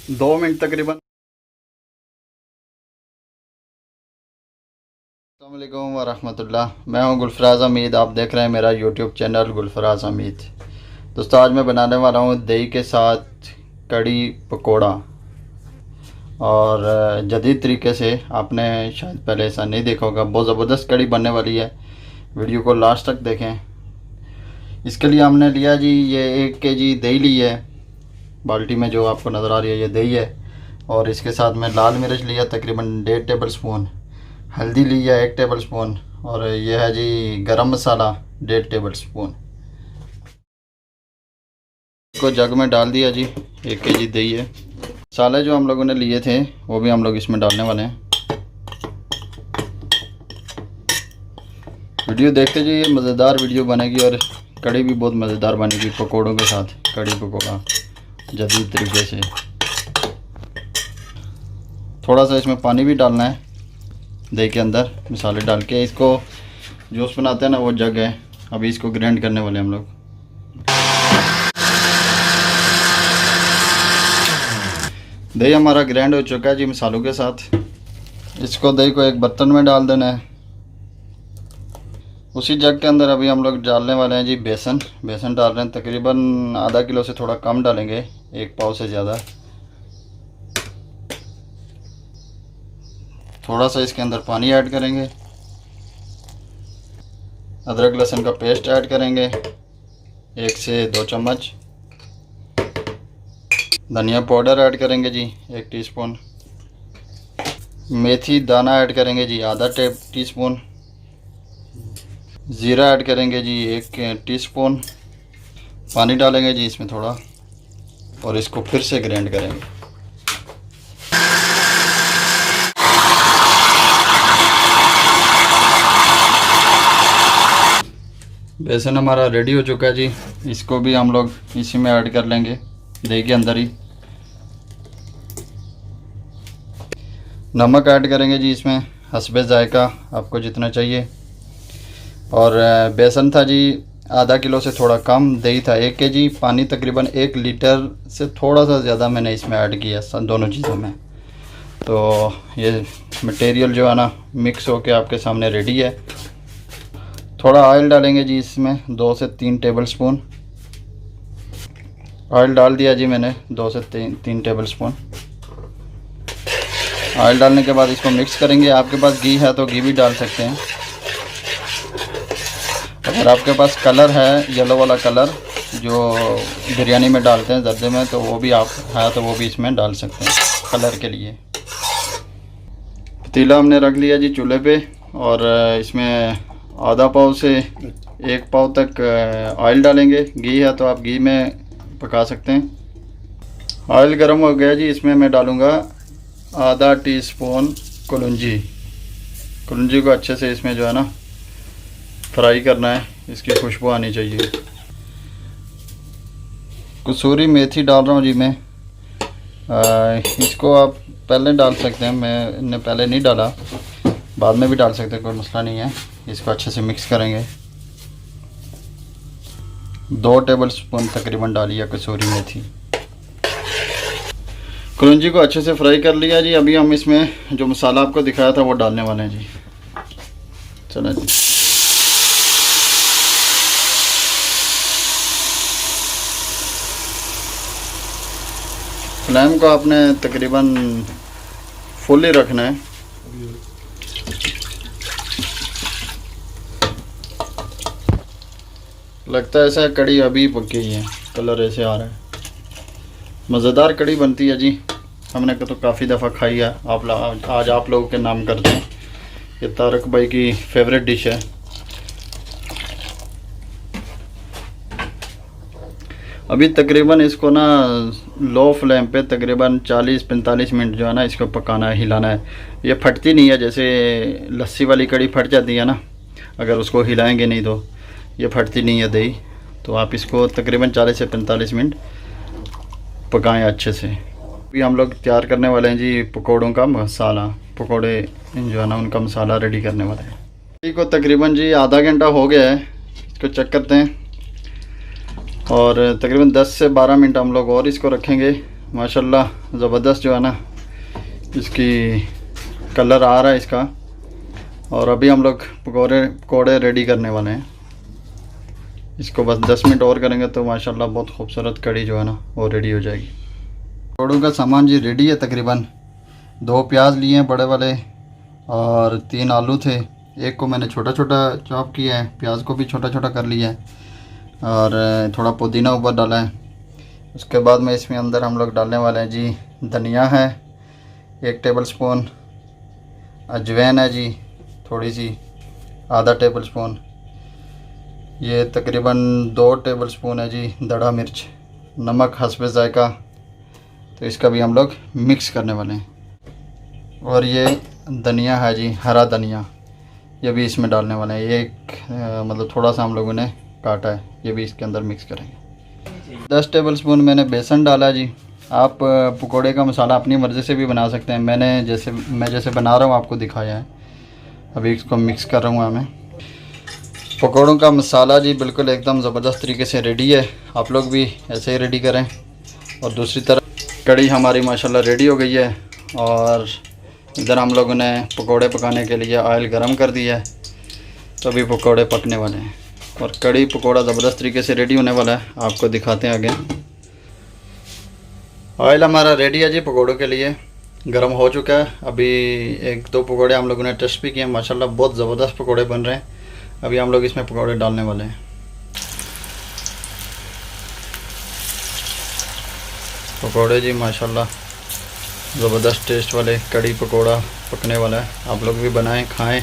2 minute तकरीबन। अस्सलाम वालेकुम वरहमतुल्लाह। मैं हूं गुलफराज हमीद, आप देख रहे हैं मेरा यूट्यूब चैनल गुलफराज हमीद। दोस्तों, आज मैं बनाने वाला हूं दही के साथ कड़ी पकोड़ा, और जदीद तरीके से। आपने शायद पहले ऐसा नहीं देखा होगा। बहुत ज़बरदस्त कड़ी बनने वाली है, वीडियो को लास्ट तक देखें। इसके लिए हमने लिया जी, ये 1 केजी दही ली है। बाल्टी में जो आपको नज़र आ रही है ये दही है। और इसके साथ में लाल मिर्च लिया तकरीबन 1.5 टेबल स्पून, हल्दी ली है 1 टेबल स्पून, और ये है जी गरम मसाला 1.5 टेबल स्पून। इसको जग में डाल दिया जी। 1 केजी दही है। मसाले जो हम लोगों ने लिए थे वो भी हम लोग इसमें डालने वाले हैं। वीडियो देखते जाइए, मज़ेदार वीडियो बनेगी और कड़ी भी बहुत मज़ेदार बनेगी पकोड़ों के साथ। कड़ी पकोड़ा जदीद तरीके से। थोड़ा सा इसमें पानी भी डालना है दही के अंदर, मसाले डाल के। इसको जूस बनाते हैं ना, वो जग है। अभी इसको ग्राइंड करने वाले हम लोग। दही हमारा ग्राइंड हो चुका है जी मसालों के साथ। इसको दही को एक बर्तन में डाल देना है। उसी जग के अंदर अभी हम लोग डालने वाले हैं जी बेसन। बेसन डाल रहे हैं तकरीबन आधा किलो से थोड़ा कम डालेंगे, 1 पाव से ज़्यादा। थोड़ा सा इसके अंदर पानी ऐड करेंगे। अदरक लहसुन का पेस्ट ऐड करेंगे 1 से 2 चम्मच। धनिया पाउडर ऐड करेंगे जी 1 टीस्पून। मेथी दाना ऐड करेंगे जी आधा टीस्पून। ज़ीरा ऐड करेंगे जी 1 टीस्पून। पानी डालेंगे जी इसमें थोड़ा, और इसको फिर से ग्राइंड करेंगे। बेसन हमारा रेडी हो चुका है जी। इसको भी हम लोग इसी में ऐड कर लेंगे, दही के अंदर ही। नमक ऐड करेंगे जी इसमें हस्बे जायका, आपको जितना चाहिए। और बेसन था जी आधा किलो से थोड़ा कम, दही था 1 केजी, पानी तकरीबन 1 लीटर से थोड़ा सा ज़्यादा मैंने इसमें ऐड किया दोनों चीज़ों में। तो ये मटेरियल जो है ना मिक्स होके आपके सामने रेडी है। थोड़ा ऑयल डालेंगे जी इसमें 2 से 3 टेबल स्पून। ऑयल डाल दिया जी मैंने 2 से 3 टेबल स्पून। ऑयल डालने के बाद इसको मिक्स करेंगे। आपके पास घी है तो घी भी डाल सकते हैं। अगर आपके पास कलर है, येलो वाला कलर जो बिरयानी में डालते हैं जर्दे में, तो वो भी आप है तो वो भी इसमें डाल सकते हैं कलर के लिए। पतीला हमने रख लिया जी चूल्हे पे, और इसमें आधा पाव से 1 पाव तक ऑयल डालेंगे। घी है तो आप घी में पका सकते हैं। ऑयल गर्म हो गया जी। इसमें मैं डालूँगा आधा टीस्पून कलौंजी। कलौंजी को अच्छे से इसमें जो है ना फ्राई करना है, इसकी खुशबू आनी चाहिए। कसूरी मेथी डाल रहा हूँ जी मैं। इसको आप पहले डाल सकते हैं, मैंने पहले नहीं डाला, बाद में भी डाल सकते हैं, कोई मसला नहीं है। इसको अच्छे से मिक्स करेंगे। 2 टेबल स्पून तकरीबन डाली है कसूरी मेथी। कलौंजी को अच्छे से फ्राई कर लिया जी। अभी हम इसमें जो मसाला आपको दिखाया था वो डालने वाले हैं जी। चलो जी। फ्लेम को आपने तकरीबन फुल ही रखना है। लगता है ऐसा कड़ी अभी पकी है, कलर ऐसे आ रहा है। मज़ेदार कड़ी बनती है जी। हमने तो काफ़ी दफ़ा खाई है। आज आप लोगों के नाम करते हैं। ये तारक भाई की फेवरेट डिश है। अभी तकरीबन इसको ना लो फ्लेम पे तकरीबन 40-45 मिनट जो है ना इसको पकाना है, हिलाना है। ये फटती नहीं है, जैसे लस्सी वाली कड़ी फट जाती है ना, अगर उसको हिलाएंगे नहीं तो ये फटती नहीं है दही। तो आप इसको तकरीबन 40 से 45 मिनट पकाएं अच्छे से। अभी हम लोग तैयार करने वाले हैं जी पकोड़ों का मसाला। पकोड़े जो है ना उनका मसाला रेडी करने वाले हैं। कड़ी को तकरीबन जी आधा घंटा हो गया है। इसको चेक करते हैं। और तकरीबन 10 से 12 मिनट हम लोग और इसको रखेंगे माशाल्लाह ज़बरदस्त जो है ना इसकी कलर आ रहा है इसका। और अभी हम लोग पकौड़े रेडी करने वाले हैं। इसको बस 10 मिनट और करेंगे तो माशाल्लाह बहुत खूबसूरत कड़ी जो है ना वो रेडी हो जाएगी। पकौड़ों का सामान जी रेडी है। तकरीबन 2 प्याज लिए हैं बड़े वाले और 3 आलू थे। एक को मैंने छोटा छोटा चॉप किया है, प्याज को भी छोटा छोटा कर लिया है और थोड़ा पुदीना ऊपर डाला है। उसके बाद में इसमें अंदर हम लोग डालने वाले हैं जी धनिया है 1 टेबल स्पून, अजवाइन है जी थोड़ी सी आधा टेबल स्पून, ये तकरीबन 2 टेबल स्पून है जी दड़ा मिर्च, नमक हस्बे ज़ायका। तो इसका भी हम लोग मिक्स करने वाले हैं। और ये धनिया है जी हरा धनिया, ये भी इसमें डालने वाले हैं। ये मतलब थोड़ा सा हम लोगों ने काटा है, ये भी इसके अंदर मिक्स करेंगे। 10 टेबल स्पून मैंने बेसन डाला जी। आप पकोड़े का मसाला अपनी मर्ज़ी से भी बना सकते हैं। मैं जैसे बना रहा हूँ आपको दिखाया है। अभी इसको मिक्स कर रहा हूँ मैं। पकौड़ों का मसाला जी बिल्कुल एकदम ज़बरदस्त तरीके से रेडी है। आप लोग भी ऐसे ही रेडी करें। और दूसरी तरफ कड़ी हमारी माशाल्लाह रेडी हो गई है और इधर हम लोगों ने पकौड़े पकाने के लिए ऑयल गरम कर दिया है। तो अभी पकौड़े पकने वाले हैं और कड़ी पकौड़ा ज़बरदस्त तरीके से रेडी होने वाला है। आपको दिखाते हैं आगे। ऑयल हमारा रेडी है जी पकौड़ों के लिए, गरम हो चुका है। अभी 1-2 पकौड़े हम लोगों ने टेस्ट भी किए, माशाल्लाह बहुत ज़बरदस्त पकौड़े बन रहे हैं। अभी हम लोग इसमें पकौड़े डालने वाले हैं। पकौड़े जी माशाल्लाह ज़बरदस्त टेस्ट वाले कड़ी पकौड़ा पकने वाला है। आप लोग भी बनाएं खाएं।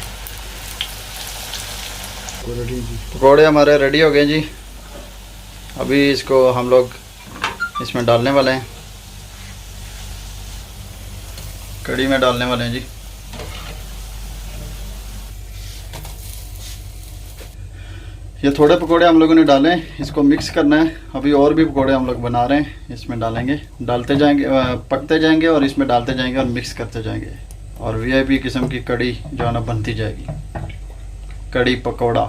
पकौड़े हमारे रेडी हो गए जी। अभी इसको हम लोग इसमें डालने वाले हैं, कड़ी में डालने वाले हैं जी। ये थोड़े पकोड़े हम लोगों ने डाले, इसको मिक्स करना है। अभी और भी पकोड़े हम लोग बना रहे हैं, इसमें डालेंगे, डालते जाएंगे, पकते जाएंगे और इसमें डालते जाएंगे और मिक्स करते जाएंगे। और वीआईपी किस्म की कड़ी जो है ना बनती जाएगी, कड़ी पकोड़ा।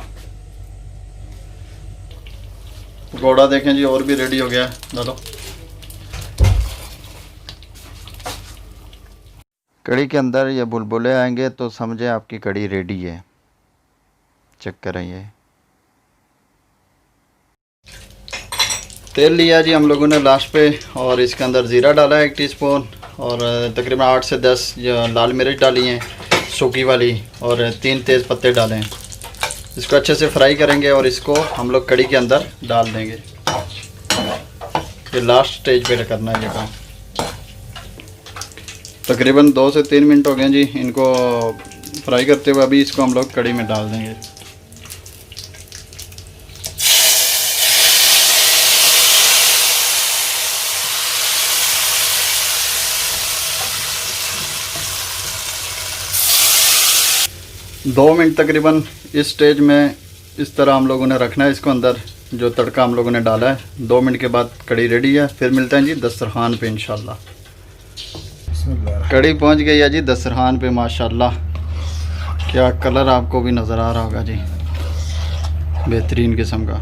पकोड़ा देखें जी और भी रेडी हो गया है। डालो। कड़ी के अंदर ये बुलबुले आएंगे तो समझे आपकी कड़ी रेडी है। चेक करें। ये तेल लिया जी हम लोगों ने लास्ट पे और इसके अंदर ज़ीरा डाला है 1 टीस्पून और तकरीबन 8 से 10 लाल मिर्च डाली हैं सूखी वाली और 3 तेज़ पत्ते डाले हैं। इसको अच्छे से फ्राई करेंगे और इसको हम लोग कड़ी के अंदर डाल देंगे। ये लास्ट स्टेज पे करना है ये काम। तकरीबन 2 से 3 मिनट हो गए जी इनको फ्राई करते हुए। अभी इसको हम लोग कड़ी में डाल देंगे। दो मिनट तकरीबन इस स्टेज में इस तरह हम लोगों ने रखना है इसको अंदर, जो तड़का हम लोगों ने डाला है। 2 मिनट के बाद कड़ी रेडी है। फिर मिलते हैं जी दस्तरखान पे इंशाल्लाह। कड़ी पहुंच गई है जी दस्तरखान पे। माशाल्लाह क्या कलर आपको भी नज़र आ रहा होगा जी, बेहतरीन किस्म का।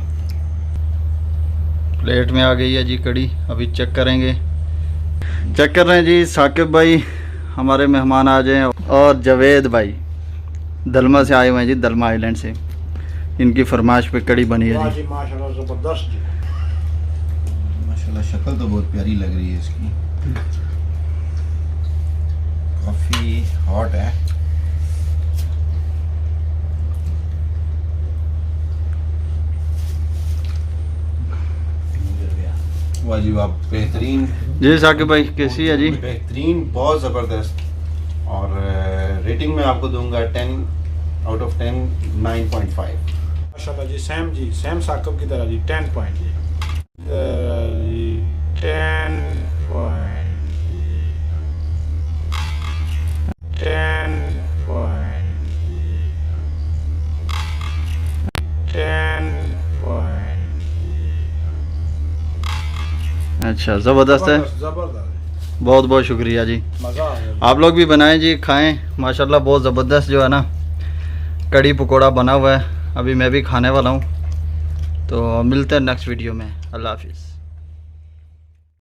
प्लेट में आ गई है जी कड़ी। अभी चेक करेंगे। चेक कर रहे हैं जी साकिब भाई हमारे मेहमान आ जाए और जावेद भाई दलमा से आए हुए हैं जी, दलमा आइलैंड से। इनकी फरमाइश पे कड़ी बनी है जी। माशाल्लाह ज़बरदस्त जी। माशाल्लाह शक्ल तो बहुत प्यारी लग रही है इसकी, काफ़ी हॉट है। वाजिब बेहतरीन जी। साकिब भाई कैसी है जी? बेहतरीन, बहुत ज़बरदस्त। और रेटिंग में आपको दूंगा 10 आउट ऑफ 10 9.5। माशाल्लाह जी सेम साकिब की तरह जी 10 पॉइंट जी। 10 पॉइंट 10 पॉइंट 10 पॉइंट। अच्छा ज़बरदस्त है, ज़बरदस्त। बहुत बहुत शुक्रिया जी। मज़ा आ गया। आप लोग भी बनाएं जी, खाएं। माशाल्लाह बहुत ज़बरदस्त जो है ना कड़ी पकोड़ा बना हुआ है। अभी मैं भी खाने वाला हूँ। तो मिलते हैं नेक्स्ट वीडियो में। अल्लाह हाफिज़।